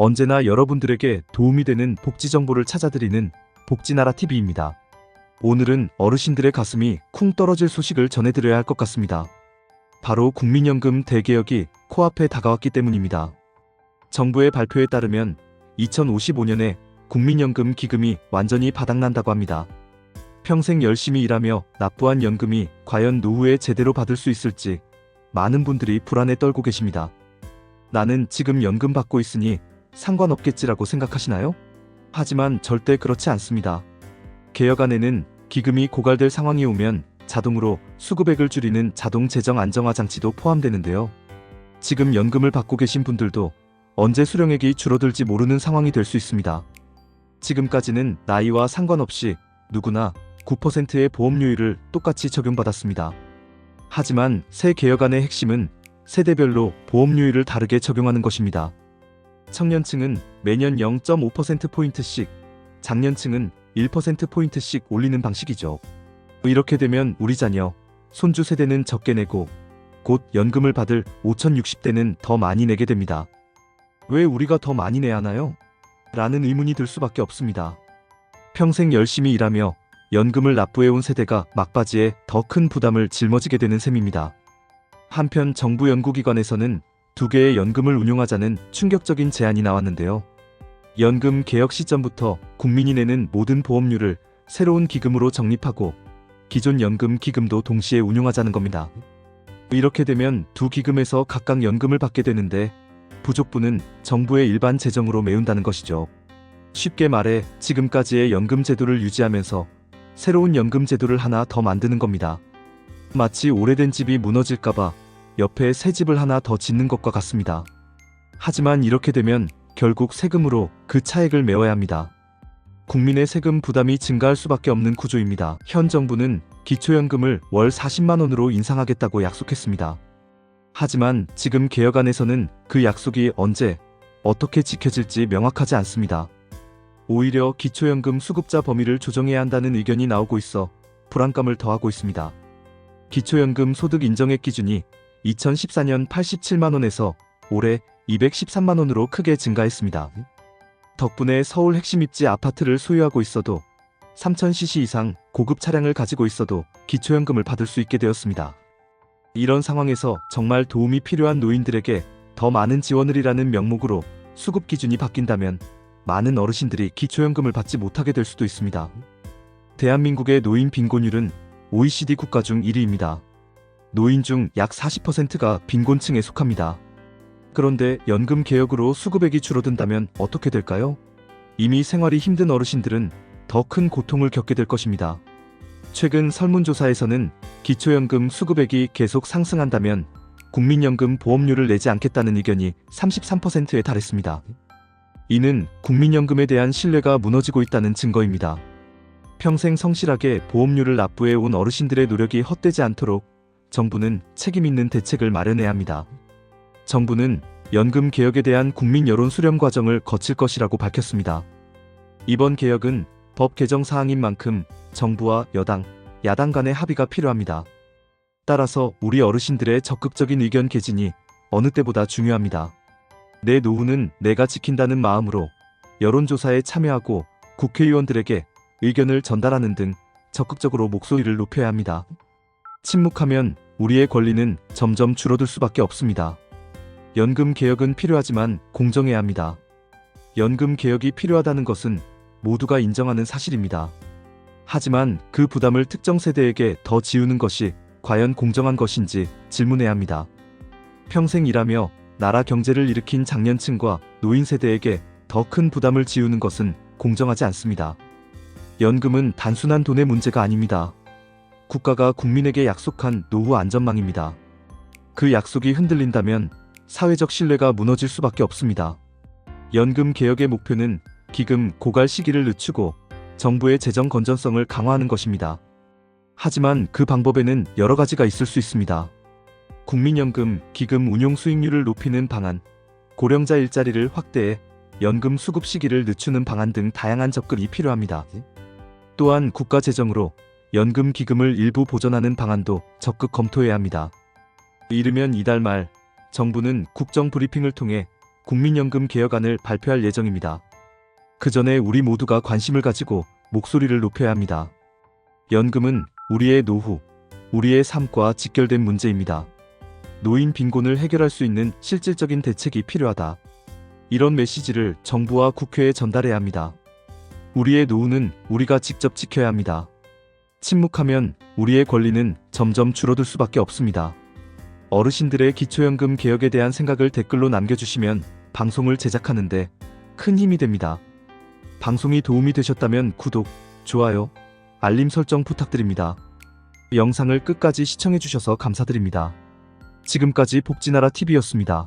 언제나 여러분들에게 도움이 되는 복지 정보를 찾아드리는 복지나라 TV입니다. 오늘은 어르신들의 가슴이 쿵 떨어질 소식을 전해드려야 할 것 같습니다. 바로 국민연금 대개혁이 코앞에 다가왔기 때문입니다. 정부의 발표에 따르면 2055년에 국민연금 기금이 완전히 바닥난다고 합니다. 평생 열심히 일하며 납부한 연금이 과연 노후에 제대로 받을 수 있을지 많은 분들이 불안에 떨고 계십니다. 나는 지금 연금 받고 있으니 상관없겠지라고 생각하시나요? 하지만 절대 그렇지 않습니다. 개혁안에는 기금이 고갈될 상황이 오면 자동으로 수급액을 줄이는 자동 재정 안정화 장치도 포함되는데요. 지금 연금을 받고 계신 분들도 언제 수령액이 줄어들지 모르는 상황이 될 수 있습니다. 지금까지는 나이와 상관없이 누구나 9%의 보험료율을 똑같이 적용받았습니다. 하지만 새 개혁안의 핵심은 세대별로 보험료율을 다르게 적용하는 것입니다. 청년층은 매년 0.5%포인트씩, 장년층은 1%포인트씩 올리는 방식이죠. 이렇게 되면 우리 자녀, 손주 세대는 적게 내고 곧 연금을 받을 5060대는 더 많이 내게 됩니다. 왜 우리가 더 많이 내야 하나요? 라는 의문이 들 수밖에 없습니다. 평생 열심히 일하며 연금을 납부해온 세대가 막바지에 더 큰 부담을 짊어지게 되는 셈입니다. 한편 정부 연구기관에서는 2개의 연금을 운용하자는 충격적인 제안이 나왔는데요. 연금 개혁 시점부터 국민이 내는 모든 보험료를 새로운 기금으로 적립하고 기존 연금 기금도 동시에 운용하자는 겁니다. 이렇게 되면 두 기금에서 각각 연금을 받게 되는데 부족분은 정부의 일반 재정으로 메운다는 것이죠. 쉽게 말해 지금까지의 연금 제도를 유지하면서 새로운 연금 제도를 하나 더 만드는 겁니다. 마치 오래된 집이 무너질까봐 옆에 새 집을 하나 더 짓는 것과 같습니다. 하지만 이렇게 되면 결국 세금으로 그 차액을 메워야 합니다. 국민의 세금 부담이 증가할 수밖에 없는 구조입니다. 현 정부는 기초연금을 월 40만 원으로 인상하겠다고 약속했습니다. 하지만 지금 개혁안에서는 그 약속이 언제, 어떻게 지켜질지 명확하지 않습니다. 오히려 기초연금 수급자 범위를 조정해야 한다는 의견이 나오고 있어 불안감을 더하고 있습니다. 기초연금 소득 인정액 기준이 2014년 87만 원에서 올해 213만 원으로 크게 증가했습니다. 덕분에 서울 핵심 입지 아파트를 소유하고 있어도 3000cc 이상 고급 차량을 가지고 있어도 기초연금을 받을 수 있게 되었습니다. 이런 상황에서 정말 도움이 필요한 노인들에게 더 많은 지원을이라는 명목으로 수급 기준이 바뀐다면 많은 어르신들이 기초연금을 받지 못하게 될 수도 있습니다. 대한민국의 노인 빈곤율은 OECD 국가 중 1위입니다. 노인 중 약 40%가 빈곤층에 속합니다. 그런데 연금 개혁으로 수급액이 줄어든다면 어떻게 될까요? 이미 생활이 힘든 어르신들은 더 큰 고통을 겪게 될 것입니다. 최근 설문조사에서는 기초연금 수급액이 계속 상승한다면 국민연금 보험료를 내지 않겠다는 의견이 33%에 달했습니다. 이는 국민연금에 대한 신뢰가 무너지고 있다는 증거입니다. 평생 성실하게 보험료를 납부해 온 어르신들의 노력이 헛되지 않도록 정부는 책임 있는 대책을 마련해야 합니다. 정부는 연금 개혁에 대한 국민 여론 수렴 과정을 거칠 것이라고 밝혔습니다. 이번 개혁은 법 개정 사항인 만큼 정부와 여당, 야당 간의 합의가 필요합니다. 따라서 우리 어르신들의 적극적인 의견 개진이 어느 때보다 중요합니다. 내 노후는 내가 지킨다는 마음으로 여론조사에 참여하고 국회의원들에게 의견을 전달하는 등 적극적으로 목소리를 높여야 합니다. 침묵하면 우리의 권리는 점점 줄어들 수밖에 없습니다. 연금 개혁은 필요하지만 공정해야 합니다. 연금 개혁이 필요하다는 것은 모두가 인정하는 사실입니다. 하지만 그 부담을 특정 세대에게 더 지우는 것이 과연 공정한 것인지 질문해야 합니다. 평생 일하며 나라 경제를 일으킨 장년층과 노인 세대에게 더 큰 부담을 지우는 것은 공정하지 않습니다. 연금은 단순한 돈의 문제가 아닙니다. 국가가 국민에게 약속한 노후 안전망입니다. 그 약속이 흔들린다면 사회적 신뢰가 무너질 수밖에 없습니다. 연금 개혁의 목표는 기금 고갈 시기를 늦추고 정부의 재정 건전성을 강화하는 것입니다. 하지만 그 방법에는 여러 가지가 있을 수 있습니다. 국민연금 기금 운용 수익률을 높이는 방안, 고령자 일자리를 확대해 연금 수급 시기를 늦추는 방안 등 다양한 접근이 필요합니다. 또한 국가 재정으로 연금 기금을 일부 보전하는 방안도 적극 검토해야 합니다. 이르면 이달 말 정부는 국정 브리핑을 통해 국민연금 개혁안을 발표할 예정입니다. 그 전에 우리 모두가 관심을 가지고 목소리를 높여야 합니다. 연금은 우리의 노후, 우리의 삶과 직결된 문제입니다. 노인 빈곤을 해결할 수 있는 실질적인 대책이 필요하다. 이런 메시지를 정부와 국회에 전달해야 합니다. 우리의 노후는 우리가 직접 지켜야 합니다. 침묵하면 우리의 권리는 점점 줄어들 수밖에 없습니다. 어르신들의 기초연금 개혁에 대한 생각을 댓글로 남겨주시면 방송을 제작하는데 큰 힘이 됩니다. 방송이 도움이 되셨다면 구독, 좋아요, 알림 설정 부탁드립니다. 영상을 끝까지 시청해주셔서 감사드립니다. 지금까지 복지나라 TV였습니다.